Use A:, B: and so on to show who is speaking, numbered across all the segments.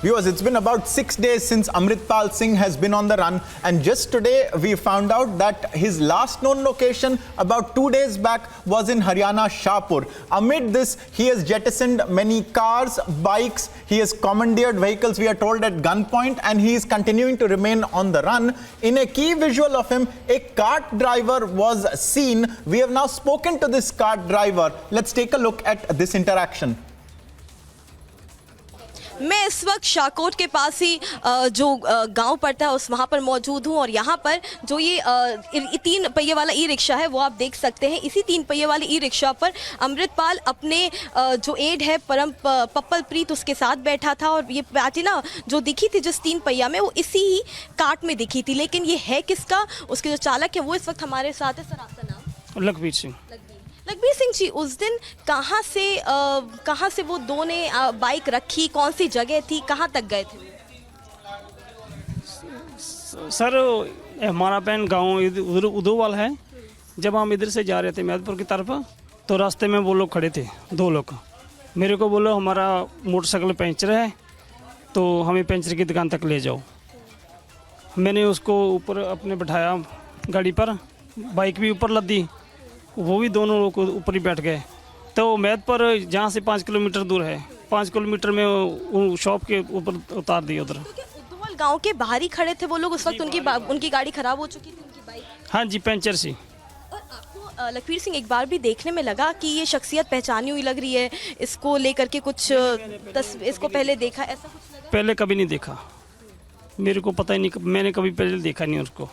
A: Viewers, it's been about 6 days since Amritpal Singh has been on the run, and just today we found out that his last known location about 2 days back was in Haryana, Shahpur. Amid this, he has jettisoned many cars, bikes, he has commandeered vehicles, we are told, at gunpoint, and he is continuing to remain on the run. In a key visual of him, a cart driver was seen. We have now spoken to this cart driver. Let's take a look at this interaction.
B: मैं इस वक्त शाकोट के पास ही जो गांव पड़ता है उस वहाँ पर मौजूद हूँ और यहाँ पर जो ये 3 पहिए वाला ई रिक्शा है वो आप देख सकते हैं। इसी 3 पहिए वाले ई रिक्शा पर अमृतपाल अपने जो एड है परम पप्पल प्रीत उसके साथ बैठा था और ये प्लाटिना जो दिखी थी जिस 3 पहिया में वो इसी ही कार्ट में दिखी थी। लेकिन ये है किसका, उसके जो चालक है वो इस वक्त हमारे साथ है। सर आपका नाम?
C: लखबीर सिंह।
B: लखबीर सिंह जी, उस दिन कहाँ से वो दो ने बाइक रखी, कौन सी जगह थी, कहाँ तक गए थे?
C: सर हमारा पैन गांव उधर उदोवाल है। जब हम इधर से जा रहे थे मैदपुर की तरफ तो रास्ते में वो लोग खड़े थे, 2 लोग। मेरे को बोलो हमारा मोटरसाइकिल पंचर है तो हमें पंचर की दुकान तक ले जाओ। मैंने उसको ऊपर अपने बैठाया गाड़ी पर, बाइक भी ऊपर लद दी, वो भी दोनों लोग ऊपर ही बैठ गए। तो मैदपुर जहाँ से 5 किलोमीटर दूर है, 5 किलोमीटर में वो शॉप के ऊपर उतार दिए उधर।
B: उद्दोवाल गांव के बाहर ही खड़े थे वो लोग उस वक्त? उनकी गाड़ी खराब हो चुकी थी, उनकी बाइक?
C: हाँ जी, पंचर सी।
B: और आपको लखबीर सिंह एक बार भी देखने में लगा कि ये शख्सियत पहचानी हुई लग रही है, इसको लेकर के कुछ इसको पहले देखा, ऐसा कुछ लगा?
C: पहले कभी नहीं देखा, मेरे को पता ही नहीं, मैंने कभी पहले देखा नहीं उसको।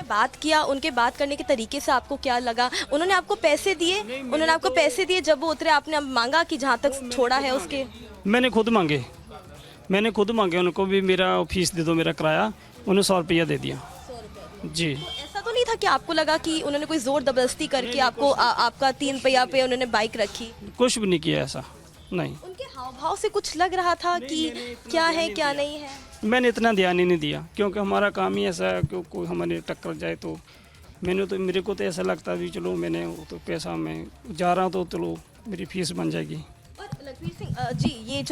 B: बात किया, उनके बात करने के तरीके से आपको क्या लगा? उन्होंने आपको पैसे दिए? उन्होंने आपको पैसे दिए जब वो उतरे? आपने मांगा कि जहाँ तक छोड़ा है उसके?
C: मैंने खुद मांगे उनको भी, मेरा फीस दे दो, मेरा किराया। उन्हें 100 रुपया दे दिया।
B: 100 रुपया
C: जी।
B: तो ऐसा तो नहीं था कि आपको लगा कि उन्होंने कोई जोर जबरदस्ती करके आपको आपका 3 पहिया पे उन्होंने बाइक रखी?
C: कुछ भी नहीं किया ऐसा, नहीं।
B: उनके हाव भाव से कुछ लग रहा था कि क्या है क्या नहीं है?
C: मैंने इतना ध्यान ही नहीं दिया क्योंकि हमारा काम ही ऐसा है कि कोई हमारे टक्कर जाए तो मेरे को तो ऐसा लगता है चलो मैंने तो पैसा मैं जा रहा हूँ तो चलो मेरी फीस बन जाएगी।
B: और लखबीर सिंह जी, ये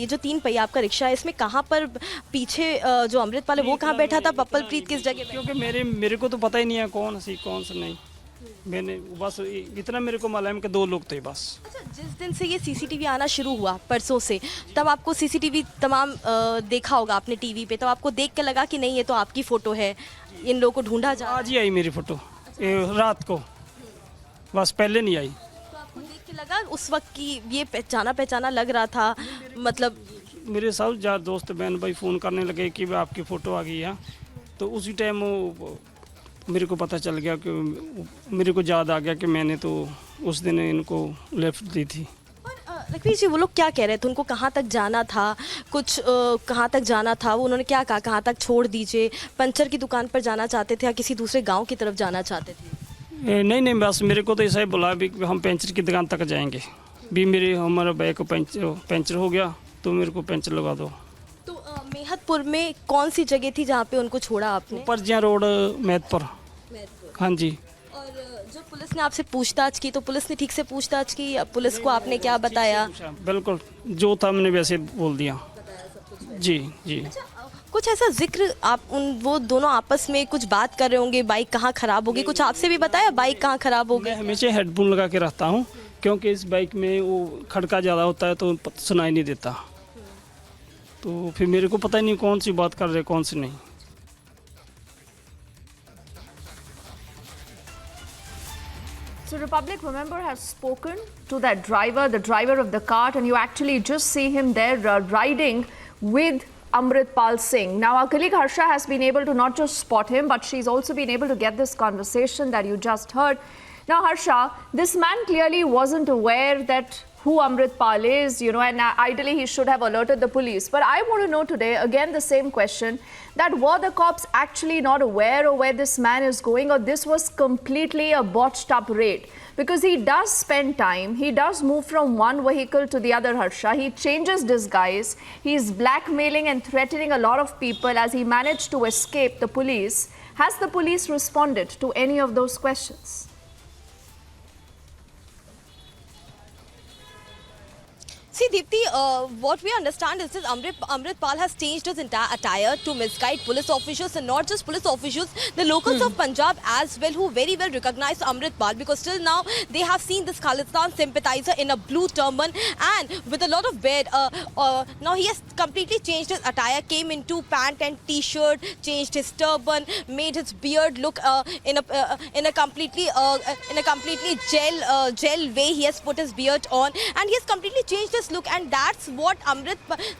B: जो 3 पहिया आपका रिक्शा है इसमें कहाँ पर पीछे जो अमृतपाल है वो कहाँ बैठा था, पप्पल प्रीत किस जगह?
C: क्योंकि मेरे को तो पता ही नहीं है कौन सा नहीं, मैंने बस इतना मेरे को मालूम है कि 2 लोग थे बस।
B: अच्छा, जिस दिन से ये सीसीटीवी आना शुरू हुआ परसों से, तब आपको सीसीटीवी तमाम देखा होगा आपने टीवी पे, तब आपको देख के लगा कि नहीं ये तो आपकी फ़ोटो है, इन लोगों को ढूंढा जा?
C: आज ही आई मेरी फ़ोटो रात को, बस पहले नहीं आई।
B: तो आपको देख के लगा उस वक्त कि ये पहचाना लग रहा था? मतलब
C: मेरे सब यार दोस्त बहन भाई फ़ोन करने लगे कि आपकी फ़ोटो आ गई है, तो उसी टाइम मेरे को पता चल गया कि मेरे को याद आ गया कि मैंने तो उस दिन इनको लेफ्ट दी थी।
B: और लखबीर जी, वो लोग क्या कह रहे थे? उनको कहाँ तक जाना था, कुछ कहाँ तक जाना था? वो उन्होंने क्या कहा, कहाँ तक छोड़ दीजिए? पंचर की दुकान पर जाना चाहते थे या किसी दूसरे गांव की तरफ जाना चाहते थे?
C: नहीं, बस मेरे को तो ऐसा ही बोला भी हम पंचर की दुकान तक जाएंगे, भी हमारा बाइक पंचर हो गया तो मेरे को पंचर लगा दो।
B: तो मेहतपुर में कौन सी जगह थी जहाँ पे उनको छोड़ा आपने?
C: परजिया रोड, मैदपुर। हाँ जी।
B: और जो पुलिस ने आपसे पूछताछ की तो पुलिस ने ठीक से पूछताछ की? पुलिस को आपने क्या बताया?
C: बिल्कुल जो था मैंने वैसे बोल दिया। जी।
B: अच्छा, कुछ ऐसा जिक्र आप वो दोनों आपस में कुछ बात कर रहे होंगे, बाइक कहाँ खराब होगी, कुछ आपसे भी बताया बाइक कहाँ खराब हो गई?
C: मैं हमेशा हेडफोन लगा के रखता हूँ क्योंकि इस बाइक में वो खड़का ज़्यादा होता है तो सुनाई नहीं देता, तो फिर मेरे को पता ही नहीं कौन सी बात कर रहे कौन सी नहीं।
D: So Republic, remember, has spoken to that driver, the driver of the cart, and you actually just see him there riding with Amritpal Singh. Now, our colleague Harsha has been able to not just spot him, but she's also been able to get this conversation that you just heard. Now, Harsha, this man clearly wasn't aware that who Amritpal is, and ideally he should have alerted the police. But I want to know today, again, the same question, that were the cops actually not aware of where this man is going, or this was completely a botched up raid? Because he does spend time, he does move from one vehicle to the other, Harsha. He changes disguise, he's blackmailing and threatening a lot of people as he managed to escape the police. Has the police responded to any of those questions?
B: See, Deepti, what we understand is that Amritpal has changed his entire attire to misguide police officials, and not just police officials, the locals of Punjab as well, who very well recognize Amritpal, because till now they have seen this Khalistan sympathizer in a blue turban and with a lot of beard. Now he has completely changed his attire, came into pant and t-shirt, changed his turban, made his beard look in a completely gel way. He has put his beard on, and he has completely changed his look, and that's what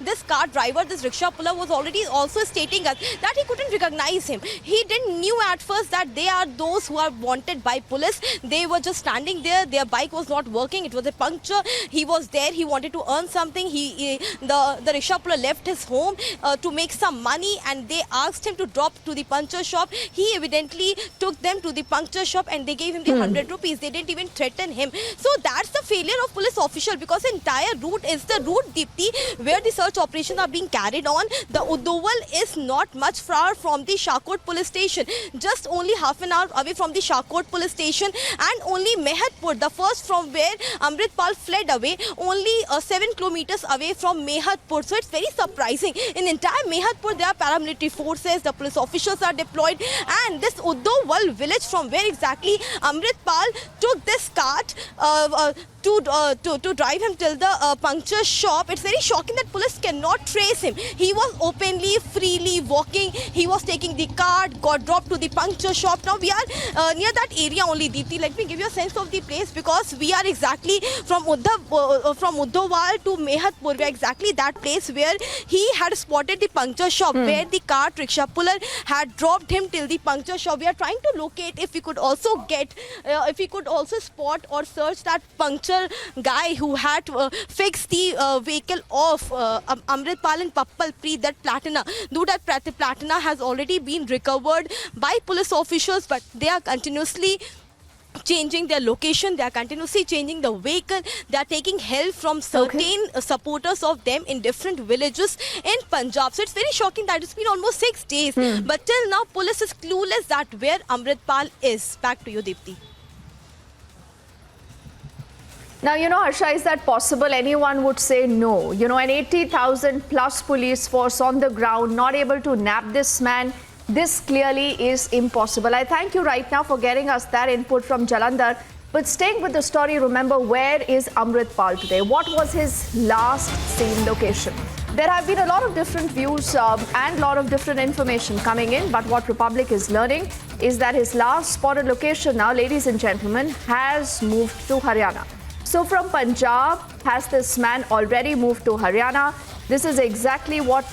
B: this car driver, this rickshaw puller, was already also stating us, that he couldn't recognize him. He didn't knew at first that they are those who are wanted by police. They were just standing there. Their bike was not working. It was a puncture. He was there. He wanted to earn something. The rickshaw puller left his home to make some money, and they asked him to drop to the puncture shop. He evidently took them to the puncture shop, and they gave him the 100 rupees. They didn't even threaten him. So that's the failure of police official, because the entire route is the route, Deepti, where the search operations are being carried on. The Uddowal is not much far from the Shahkot police station, just only half an hour away from the Shahkot police station, and only Mehatpur, the first from where Amritpal fled away, only 7 kilometers away from Mehatpur. So it's very surprising. In entire Mehatpur, there are paramilitary forces, the police officials are deployed, and this Uddowal village, from where exactly Amritpal took this cart to drive him till the puncture shop. It's very shocking that police cannot trace him. He was openly, freely walking. He was taking the cart, got dropped to the puncture shop. Now we are near that area only, Deepti. Let me give you a sense of the place, because we are exactly from Uddowal to Mehatpur. We are exactly that place where he had spotted the puncture shop, where the cart rickshaw puller had dropped him till the puncture shop. We are trying to locate if we could also spot or search that puncture guy who had fixed the vehicle of Amritpal and Pappalpreet, that Platina. Though that Platina has already been recovered by police officials, but they are continuously changing their location, they are continuously changing the vehicle, they are taking help from certain supporters of them in different villages in Punjab. So it's very shocking that it's been almost 6 days, but till now police is clueless that where Amritpal is. Back to you, Deepti.
D: Now, Harsha, is that possible? Anyone would say no. An 80,000 plus police force on the ground, not able to nab this man. This clearly is impossible. I thank you right now for getting us that input from Jalandhar. But staying with the story, remember, where is Amritpal today? What was his last seen location? There have been a lot of different views and a lot of different information coming in. But what Republic is learning is that his last spotted location now, ladies and gentlemen, has moved to Haryana. So from Punjab, has this man already moved to Haryana? This is exactly what